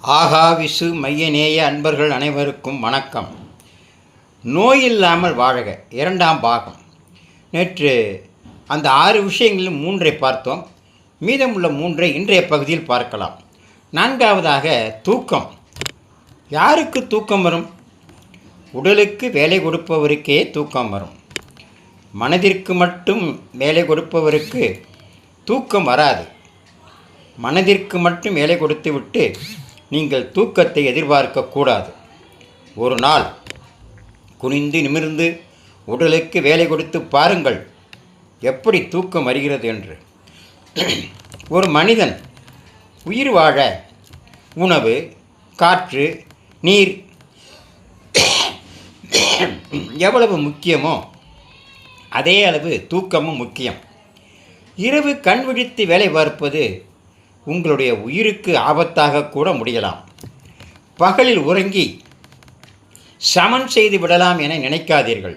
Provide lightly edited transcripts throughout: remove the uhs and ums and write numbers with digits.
ஆகாவிசு மையநேய அன்பர்கள் அனைவருக்கும் வணக்கம். நோயில்லாமல் வாழக இரண்டாம் பாகம். நேற்று அந்த 6 விஷயங்களில் 3ஐ பார்த்தோம். மீதமுள்ள 3ஐ இன்றைய பகுதியில் பார்க்கலாம். 4வதாக தூக்கம். யாருக்கு தூக்கம் வரும்? உடலுக்கு வேலை கொடுப்பவருக்கே தூக்கம் வரும். மனதிற்கு மட்டும் வேலை கொடுப்பவருக்கு தூக்கம் வராது. மனதிற்கு மட்டும் வேலை கொடுத்து விட்டு நீங்கள் தூக்கத்தை எதிர்பார்க்கக்கூடாது. ஒரு நாள் குனிந்து நிமிர்ந்து உடலுக்கு வேலை கொடுத்து பாருங்கள் எப்படி தூக்கம் வருகிறது என்று. ஒரு மனிதன் உயிர் வாழ உணவு, காற்று, நீர் எவ்வளவு முக்கியமோ அதே அளவு தூக்கமும் முக்கியம். இரவு கண் விழித்து வேலை பார்ப்பது உங்களுடைய உயிருக்கு ஆபத்தாக கூட முடியலாம். பகலில் உறங்கி சமன் செய்து விடலாம் என நினைக்காதீர்கள்.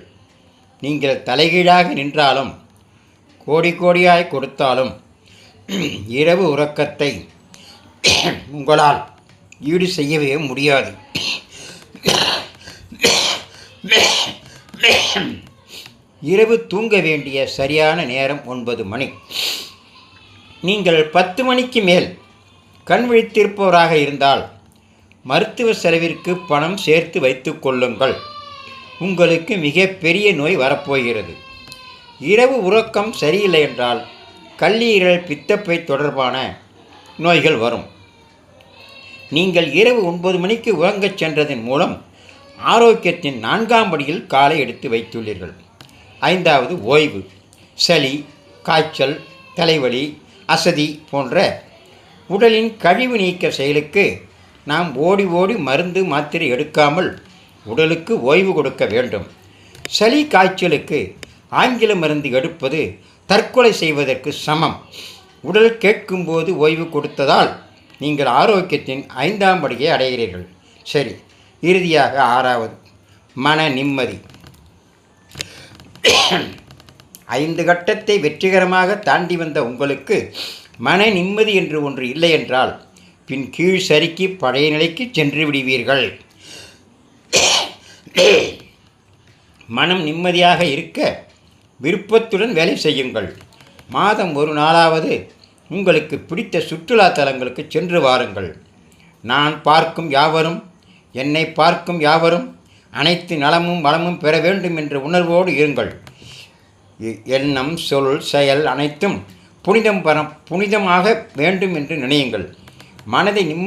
நீங்கள் தலைகீழாக நின்றாலும் கோடி கோடியாய் கொடுத்தாலும் இரவு உறக்கத்தை உங்களால் ஈடு செய்யவே முடியாது. இரவு தூங்க வேண்டிய சரியான நேரம் 9 மணி. நீங்கள் 10 மணிக்கு மேல் கண் விழித்திருப்பவராக இருந்தால் மருத்துவ செலவிற்கு பணம் சேர்த்து வைத்து கொள்ளுங்கள். உங்களுக்கு மிக பெரிய நோய் வரப்போகிறது. இரவு உறக்கம் சரியில்லை என்றால் கல்லீரல், பித்தப்பை தொடர்பான நோய்கள் வரும். நீங்கள் இரவு 9 மணிக்கு உறங்கச் சென்றதன் மூலம் ஆரோக்கியத்தின் 4ஆம் படியில் காலை எடுத்து வைத்துள்ளீர்கள். 5வது ஓய்வு. சளி, காய்ச்சல், தலைவலி, அசதி போன்ற உடலின் கழிவு நீக்க செயலுக்கு நாம் ஓடி ஓடி மருந்து மாத்திரை எடுக்காமல் உடலுக்கு ஓய்வு கொடுக்க வேண்டும். சளி, காய்ச்சலுக்கு ஆங்கில மருந்து எடுப்பது தற்கொலை செய்வதற்கு சமம். உடல் கேட்கும்போது ஓய்வு கொடுத்ததால் நீங்கள் ஆரோக்கியத்தின் 5ஆம் படியை அடைகிறீர்கள். சரி, இறுதியாக 6வது மன நிம்மதி. 5 கட்டத்தை வெற்றிகரமாக தாண்டி வந்த உங்களுக்கு மன நிம்மதி என்று ஒன்று இல்லை என்றால் பின் கீழ் சறுக்கி பழைய நிலைக்கு சென்று விடுவீர்கள். மனம் நிம்மதியாக இருக்க விருப்பத்துடன் வேலை செய்யுங்கள். மாதம் ஒரு நாளாவது உங்களுக்கு பிடித்த சுற்றுலா தலங்களுக்கு சென்று வாருங்கள். நான் பார்க்கும் யாவரும், என்னை பார்க்கும் யாவரும் அனைத்து நலமும் வளமும் பெற வேண்டும் என்ற உணர்வோடு இருங்கள். எண்ணம், சொல், செயல் அனைத்தும் புனிதமாக வேண்டும் என்று நினையுங்கள். மனதை